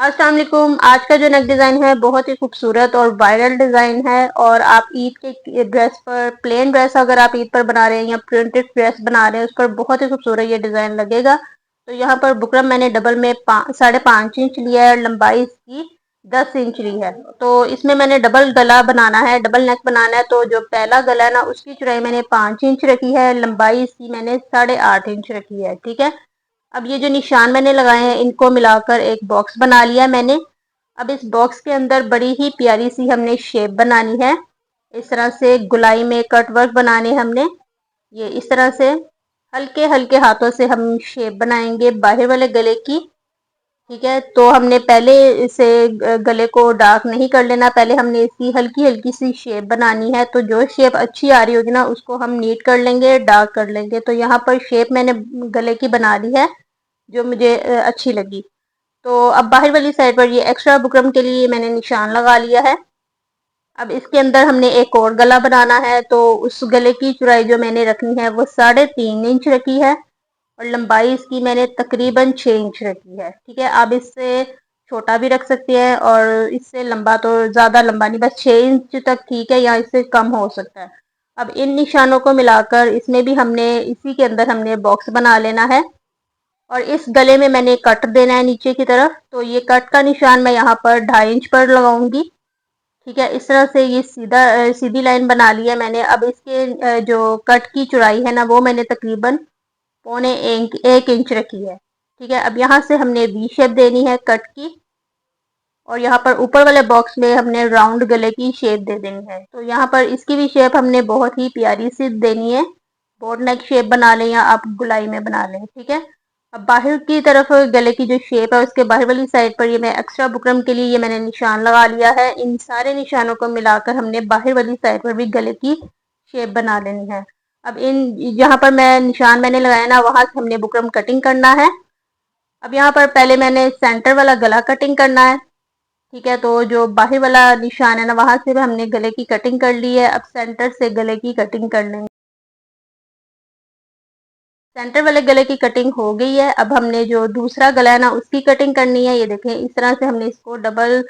अस्सलाम वालेकुम। आज का जो नेक डिज़ाइन है बहुत ही खूबसूरत और वायरल डिज़ाइन है और आप ईद के ड्रेस पर प्लेन ड्रेस अगर आप ईद पर बना रहे हैं या प्रिंटेड ड्रेस बना रहे हैं उस पर बहुत ही खूबसूरत ये डिज़ाइन लगेगा। तो यहाँ पर बुकरम मैंने डबल में 5.5 इंच लिया है, लंबाई इसकी 10 इंच ली है। तो इसमें मैंने डबल गला बनाना है, डबल नेक बनाना है। तो जो पहला गला है ना उसकी चौड़ाई मैंने 5 इंच रखी है, लंबाई इसकी मैंने 8.5 इंच रखी है। ठीक है। अब ये जो निशान मैंने लगाए हैं इनको मिलाकर एक बॉक्स बना लिया मैंने। अब इस बॉक्स के अंदर बड़ी ही प्यारी सी हमने शेप बनानी है। इस तरह से गुलाई में कट वर्क बनाने हमने। ये इस तरह से हल्के हल्के हाथों से हम शेप बनाएंगे बाहर वाले गले की। ठीक है। तो हमने पहले इसे गले को डार्क नहीं कर लेना, पहले हमने इसकी हल्की हल्की सी शेप बनानी है। तो जो शेप अच्छी आ रही होगी ना उसको हम नीट कर लेंगे, डार्क कर लेंगे। तो यहाँ पर शेप मैंने गले की बना ली है जो मुझे अच्छी लगी। तो अब बाहर वाली साइड पर ये एक्स्ट्रा बुकरम के लिए मैंने निशान लगा लिया है। अब इसके अंदर हमने एक और गला बनाना है। तो उस गले की चौड़ाई जो मैंने रखनी है वो 3.5 इंच रखी है और लंबाई इसकी मैंने तकरीबन 6 इंच रखी है। ठीक है। आप इससे छोटा भी रख सकते हैं और इससे लंबा तो ज़्यादा लंबा नहीं, बस 6 इंच तक ठीक है, या इससे कम हो सकता है। अब इन निशानों को मिलाकर इसमें भी हमने इसी के अंदर हमने बॉक्स बना लेना है और इस गले में मैंने कट देना है नीचे की तरफ। तो ये कट का निशान मैं यहाँ पर 2.5 इंच पर लगाऊंगी। ठीक है। इस तरह से ये सीधी लाइन बना ली है मैंने। अब इसके जो कट की चौड़ाई है ना वो मैंने तकरीबन 1.25 इंच रखी है। ठीक है। अब यहाँ से हमने वी शेप देनी है कट की और यहाँ पर ऊपर वाले बॉक्स में हमने राउंड गले की शेप दे देनी है। तो यहाँ पर इसकी भी शेप हमने बहुत ही प्यारी सी देनी है। बोट नेक शेप बना लें या आप गुलाई में बना लें। ठीक है। अब बाहर की तरफ गले की जो शेप है उसके बाहर वाली साइड पर ये मैं एक्स्ट्रा बुकरम के लिए ये मैंने निशान लगा लिया है। इन सारे निशानों को मिलाकर हमने बाहर वाली साइड पर भी गले की शेप बना लेनी है। अब इन जहाँ पर मैं निशान मैंने लगाया ना वहां से हमने बुकरम कटिंग करना है। अब यहाँ पर पहले मैंने सेंटर वाला गला कटिंग करना है। ठीक है। तो जो बाहर वाला निशान है ना वहां से भी हमने गले की कटिंग कर ली है। अब सेंटर से गले की कटिंग कर लेंगे। सेंटर वाले गले की कटिंग हो गई है। अब हमने जो दूसरा गला है ना उसकी कटिंग करनी है। ये देखें इस तरह से हमने इसको डबल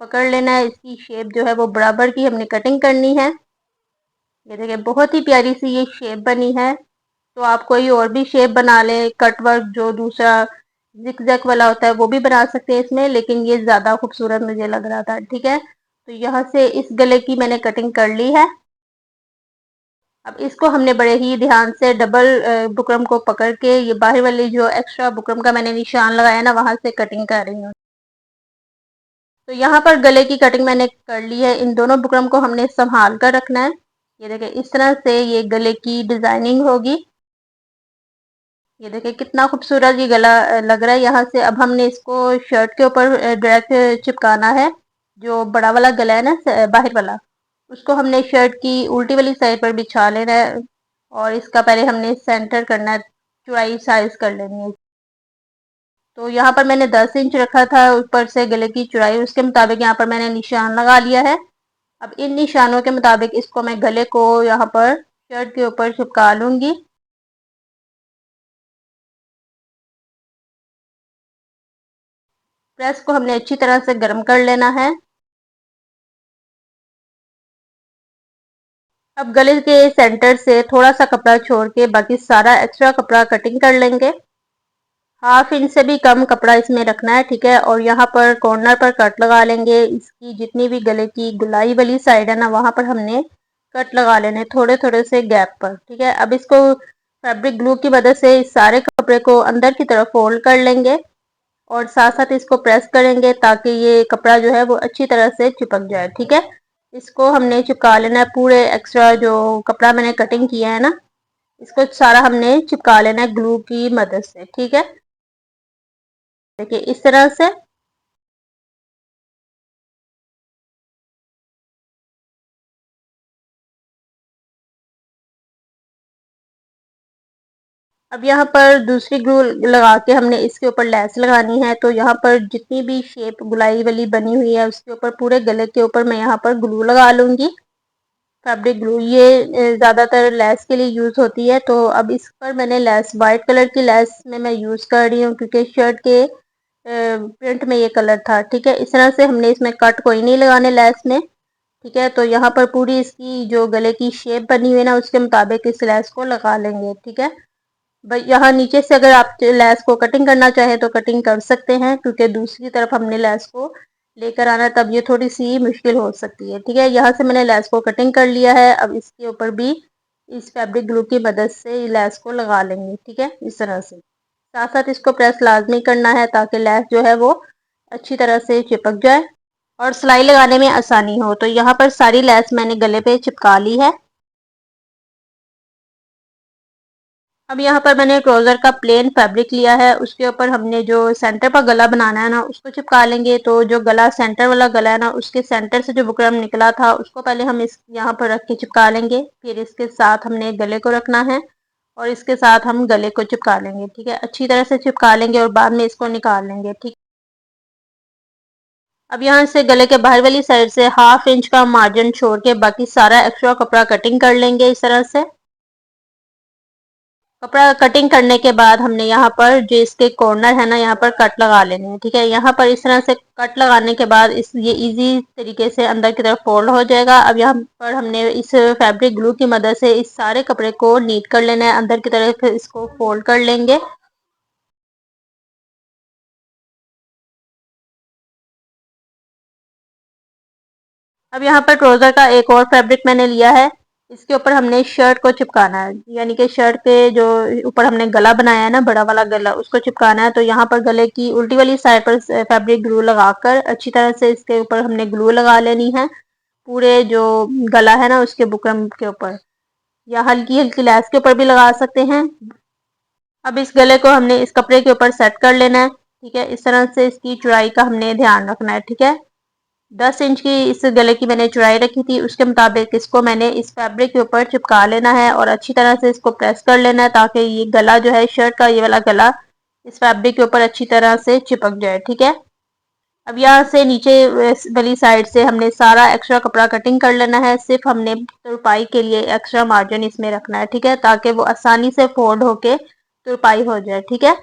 पकड़ लेना है। इसकी शेप जो है वो बराबर की हमने कटिंग करनी है। ये देखें बहुत ही प्यारी सी ये शेप बनी है। तो आप कोई और भी शेप बना लें, कट वर्क जो दूसरा जिक जैक वाला होता है वो भी बना सकते हैं इसमें, लेकिन ये ज़्यादा खूबसूरत मुझे लग रहा था। ठीक है। तो यहाँ से इस गले की मैंने कटिंग कर ली है। अब इसको हमने बड़े ही ध्यान से डबल बुकरम को पकड़ के ये बाहर वाली जो एक्स्ट्रा बुकरम का मैंने निशान लगाया ना वहां से कटिंग कर रही हूँ। तो यहाँ पर गले की कटिंग मैंने कर ली है। इन दोनों बुकरम को हमने संभाल कर रखना है। ये देखिए इस तरह से ये गले की डिजाइनिंग होगी। ये देखिए कितना खूबसूरत ये गला लग रहा है। यहाँ से अब हमने इसको शर्ट के ऊपर डायरेक्ट चिपकाना है। जो बड़ा वाला गला है ना बाहर वाला उसको हमने शर्ट की उल्टी वाली साइड पर बिछा लेना है और इसका पहले हमने सेंटर करना है, चौड़ाई साइज कर लेनी है। तो यहाँ पर मैंने 10 इंच रखा था ऊपर से गले की चौड़ाई, उसके मुताबिक यहाँ पर मैंने निशान लगा लिया है। अब इन निशानों के मुताबिक इसको मैं गले को यहाँ पर शर्ट के ऊपर चिपका लूंगी। प्रेस को हमने अच्छी तरह से गर्म कर लेना है। अब गले के सेंटर से थोड़ा सा कपड़ा छोड़ के बाकी सारा एक्स्ट्रा कपड़ा कटिंग कर लेंगे। 1/2 इंच से भी कम कपड़ा इसमें रखना है। ठीक है। और यहाँ पर कॉर्नर पर कट लगा लेंगे। इसकी जितनी भी गले की गुलाई वाली साइड है ना वहाँ पर हमने कट लगा लेने थोड़े थोड़े से गैप पर। ठीक है। अब इसको फैब्रिक ग्लू की मदद से इस सारे कपड़े को अंदर की तरफ फोल्ड कर लेंगे और साथ साथ इसको प्रेस करेंगे ताकि ये कपड़ा जो है वो अच्छी तरह से चिपक जाए। ठीक है। इसको हमने चिपका लेना है। पूरे एक्स्ट्रा जो कपड़ा मैंने कटिंग किया है ना इसको सारा हमने चिपका लेना है ग्लू की मदद से। ठीक है। देखिए इस तरह से। अब यहाँ पर दूसरी ग्लू लगा के हमने इसके ऊपर लेस लगानी है। तो यहाँ पर जितनी भी शेप गुलाई वाली बनी हुई है उसके ऊपर पूरे गले के ऊपर मैं यहाँ पर ग्लू लगा लूंगी। फैब्रिक ग्लू ये ज़्यादातर लेस के लिए यूज़ होती है। तो अब इस पर मैंने लेस वाइट कलर की लेस में मैं यूज़ कर रही हूँ क्योंकि शर्ट के प्रिंट में ये कलर था। ठीक है, इस तरह से हमने इसमें कट कोई नहीं लगाने लैस में। ठीक है, तो यहाँ पर पूरी इसकी जो गले की शेप बनी हुई है ना, उसके मुताबिक इस लैस को लगा लेंगे। ठीक है, भाई यहाँ नीचे से अगर आप लैस को कटिंग करना चाहें तो कटिंग कर सकते हैं, क्योंकि दूसरी तरफ हमने लैस को लेकर आना, तब ये थोड़ी सी मुश्किल हो सकती है। ठीक है, यहाँ से मैंने लैस को कटिंग कर लिया है। अब इसके ऊपर भी इस फैब्रिक ग्लू की मदद से लैस को लगा लेंगे। ठीक है, इस तरह से साथ साथ इसको प्रेस लाजमी करना है, ताकि लैस जो है वो अच्छी तरह से चिपक जाए और सिलाई लगाने में आसानी हो। तो यहाँ पर सारी लैस मैंने गले पे चिपका ली है। अब यहाँ पर मैंने ट्राउज़र का प्लेन फैब्रिक लिया है, उसके ऊपर हमने जो सेंटर पर गला बनाना है ना, उसको चिपका लेंगे। तो जो गला सेंटर वाला गला है ना, उसके सेंटर से जो बुकरम निकला था उसको पहले हम इस यहाँ पर रख के चिपका लेंगे। फिर इसके साथ हमने गले को रखना है और इसके साथ हम गले को चिपका लेंगे। ठीक है, अच्छी तरह से चिपका लेंगे और बाद में इसको निकाल लेंगे। ठीक, अब यहाँ से गले के बाहर वाली साइड से 1/2 इंच का मार्जिन छोड़ के बाकी सारा एक्स्ट्रा कपड़ा कटिंग कर लेंगे इस तरह से। कपड़ा कटिंग करने के बाद हमने यहाँ पर जो इसके कॉर्नर है ना, यहाँ पर कट लगा लेने हैं। ठीक है, यहाँ पर इस तरह से कट लगाने के बाद इस ये इजी तरीके से अंदर की तरफ फोल्ड हो जाएगा। अब यहाँ पर हमने इस फैब्रिक ग्लू की मदद से इस सारे कपड़े को नीट कर लेना है, अंदर की तरफ इसको फोल्ड कर लेंगे। अब यहाँ पर ट्राउजर का एक और फैब्रिक मैंने लिया है, इसके ऊपर हमने शर्ट को चिपकाना है, यानी कि शर्ट पे जो ऊपर हमने गला बनाया है ना, बड़ा वाला गला, उसको चिपकाना है। तो यहाँ पर गले की उल्टी वाली साइड पर फैब्रिक ग्लू लगाकर अच्छी तरह से इसके ऊपर हमने ग्लू लगा लेनी है, पूरे जो गला है ना उसके बुकरम के ऊपर, या हल्की हल्की लैस के ऊपर भी लगा सकते हैं। अब इस गले को हमने इस कपड़े के ऊपर सेट कर लेना है। ठीक है, इस तरह से इसकी चौड़ाई का हमने ध्यान रखना है। ठीक है, 10 इंच की इस गले की मैंने चौड़ाई रखी थी, उसके मुताबिक इसको मैंने इस फैब्रिक के ऊपर चिपका लेना है और अच्छी तरह से इसको प्रेस कर लेना है, ताकि ये गला जो है शर्ट का, ये वाला गला इस फैब्रिक के ऊपर अच्छी तरह से चिपक जाए। ठीक है, अब यहाँ से नीचे वाली साइड से हमने सारा एक्स्ट्रा कपड़ा कटिंग कर लेना है, सिर्फ हमने तुरपाई के लिए एक्स्ट्रा मार्जिन इसमें रखना है। ठीक है, ताकि वो आसानी से फोल्ड होके तुरपाई हो जाए। ठीक है,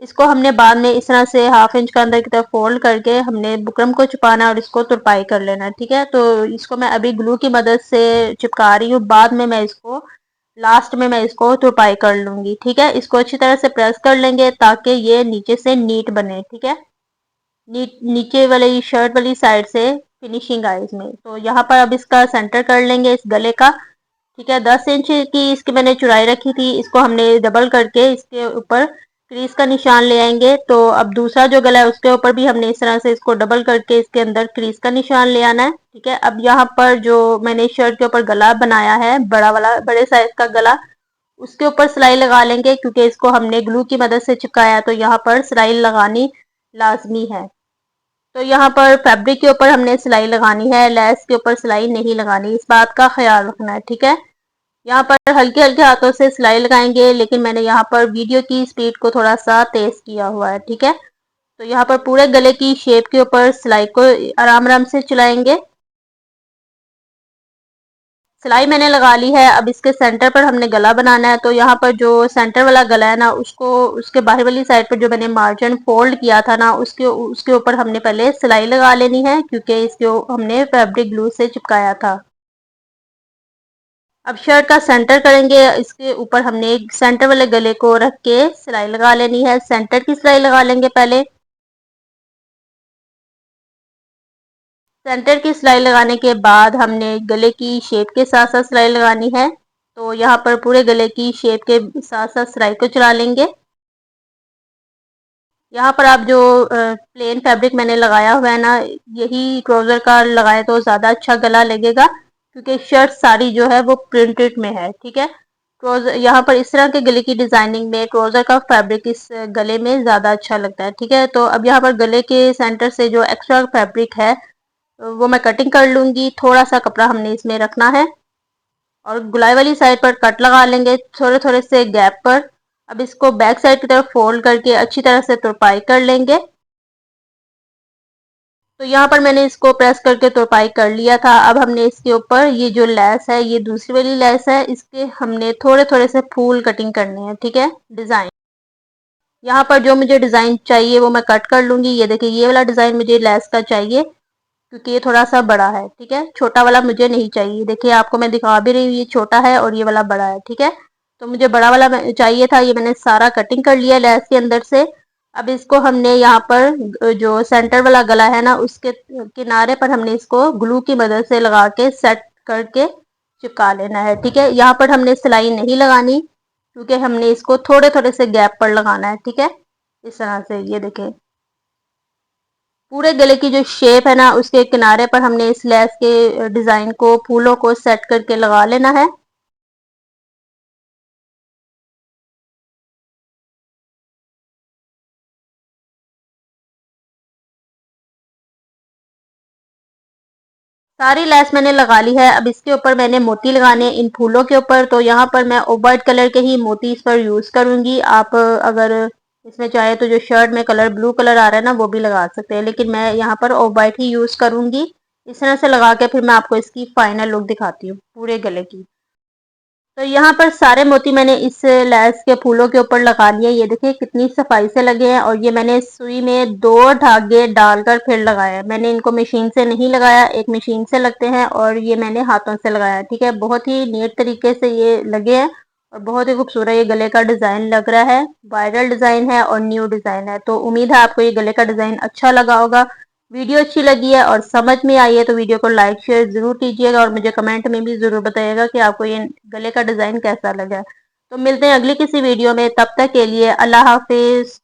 इसको हमने बाद में इस तरह से 1/2 इंच का अंदर की तरफ फोल्ड करके हमने बुकरम को छुपाना और इसको तुरपाई कर लेना है। ठीक है, तो इसको मैं अभी ग्लू की मदद से चिपका रही हूँ, बाद में मैं इसको लास्ट में मैं इसको तुरपाई कर लूंगी। ठीक है, इसको अच्छी तरह से प्रेस कर लेंगे ताकि ये नीचे से नीट बने। ठीक है, नीचे वाली शर्ट वाली साइड से फिनिशिंग आए इसमें। तो यहाँ पर अब इसका सेंटर कर लेंगे इस गले का। ठीक है, 10 इंच की इसकी मैंने चौड़ाई रखी थी, इसको हमने डबल करके इसके ऊपर क्रीज का निशान ले आएंगे। तो अब दूसरा जो गला है उसके ऊपर भी हमने इस तरह से इसको डबल करके इसके अंदर क्रीज का निशान ले आना है। ठीक है, अब यहाँ पर जो मैंने शर्ट के ऊपर गला बनाया है, बड़ा वाला बड़े साइज का गला, उसके ऊपर सिलाई लगा लेंगे, क्योंकि इसको हमने ग्लू की मदद से चिपकाया है, तो यहाँ पर सिलाई लगानी लाजमी है। तो यहाँ पर फैब्रिक के ऊपर हमने सिलाई लगानी है, लेस के ऊपर सिलाई नहीं लगानी, इस बात का ख्याल रखना है। ठीक है, यहाँ पर हल्के हल्के हाथों से सिलाई लगाएंगे, लेकिन मैंने यहाँ पर वीडियो की स्पीड को थोड़ा सा तेज किया हुआ है। ठीक है, तो यहाँ पर पूरे गले की शेप के ऊपर सिलाई को आराम आराम से चलाएंगे। सिलाई मैंने लगा ली है, अब इसके सेंटर पर हमने गला बनाना है। तो यहाँ पर जो सेंटर वाला गला है ना, उसको उसके बाहर वाली साइड पर जो मैंने मार्जिन फोल्ड किया था ना, उसके उसके ऊपर हमने पहले सिलाई लगा लेनी है, क्योंकि इसको हमने फैब्रिक ग्लू से चिपकाया था। अब शर्ट का सेंटर करेंगे, इसके ऊपर हमने एक सेंटर वाले गले को रख के सिलाई लगा लेनी है। सेंटर की सिलाई लगा लेंगे पहले। सेंटर की सिलाई लगाने के बाद हमने गले की शेप के साथ साथ सिलाई लगानी है। तो यहाँ पर पूरे गले की शेप के साथ साथ सिलाई को चला लेंगे। यहाँ पर आप जो प्लेन फैब्रिक मैंने लगाया हुआ है ना, यही ट्राउजर का लगाए तो ज़्यादा अच्छा गला लगेगा, क्योंकि शर्ट सारी जो है वो प्रिंटेड में है। ठीक है, ट्राउजर यहाँ पर इस तरह के गले की डिजाइनिंग में ट्राउजर का फैब्रिक इस गले में ज़्यादा अच्छा लगता है। ठीक है, तो अब यहाँ पर गले के सेंटर से जो एक्स्ट्रा फैब्रिक है वो मैं कटिंग कर लूँगी। थोड़ा सा कपड़ा हमने इसमें रखना है और गुलाई वाली साइड पर कट लगा लेंगे थोड़े थोड़े से गैप पर। अब इसको बैक साइड की तरफ फोल्ड करके अच्छी तरह से तुरपाई कर लेंगे। तो यहाँ पर मैंने इसको प्रेस करके तुरपाई कर लिया था। अब हमने इसके ऊपर ये जो लेस है, ये दूसरी वाली लेस है, इसके हमने थोड़े थोड़े से फूल कटिंग करने हैं। ठीक है, डिजाइन। यहाँ पर जो मुझे डिज़ाइन चाहिए वो मैं कट कर लूँगी। ये देखिए ये वाला डिज़ाइन मुझे लेस का चाहिए क्योंकि ये थोड़ा सा बड़ा है, ठीक है। छोटा वाला मुझे नहीं चाहिए। देखिए आपको मैं दिखा भी रही हूँ, ये छोटा है और ये वाला बड़ा है, ठीक है। तो मुझे बड़ा वाला चाहिए था, ये मैंने सारा कटिंग कर लिया लेस के अंदर से। अब इसको हमने यहाँ पर जो सेंटर वाला गला है ना, उसके किनारे पर हमने इसको ग्लू की मदद से लगा के सेट करके चिपका लेना है, ठीक है। यहाँ पर हमने सिलाई नहीं लगानी क्योंकि हमने इसको थोड़े थोड़े से गैप पर लगाना है, ठीक है। इस तरह से ये देखें पूरे गले की जो शेप है ना, उसके किनारे पर हमने इस लेस के डिजाइन को फूलों को सेट करके लगा लेना है। सारी लेस मैंने लगा ली है। अब इसके ऊपर मैंने मोती लगाने हैं इन फूलों के ऊपर। तो यहाँ पर मैं ऑफ वाइट कलर के ही मोती इस पर यूज करूंगी। आप अगर इसमें चाहे तो जो शर्ट में कलर ब्लू कलर आ रहा है ना, वो भी लगा सकते हैं, लेकिन मैं यहाँ पर ऑफ वाइट ही यूज करूंगी। इस तरह से लगा के फिर मैं आपको इसकी फाइनल लुक दिखाती हूँ पूरे गले की। तो यहाँ पर सारे मोती मैंने इस लेस के फूलों के ऊपर लगा लिए। ये देखिए कितनी सफाई से लगे हैं और ये मैंने सुई में 2 धागे डालकर फिर लगाया है। मैंने इनको मशीन से नहीं लगाया, एक मशीन से लगते हैं और ये मैंने हाथों से लगाया, ठीक है। बहुत ही नीट तरीके से ये लगे हैं और बहुत ही खूबसूरत ये गले का डिजाइन लग रहा है। वायरल डिजाइन है और न्यू डिजाइन है। तो उम्मीद है आपको ये गले का डिजाइन अच्छा लगा होगा। वीडियो अच्छी लगी है और समझ में आई है तो वीडियो को लाइक शेयर जरूर कीजिएगा और मुझे कमेंट में भी जरूर बताइएगा कि आपको ये गले का डिजाइन कैसा लगा। तो मिलते हैं अगली किसी वीडियो में, तब तक के लिए अल्लाह हाफिज।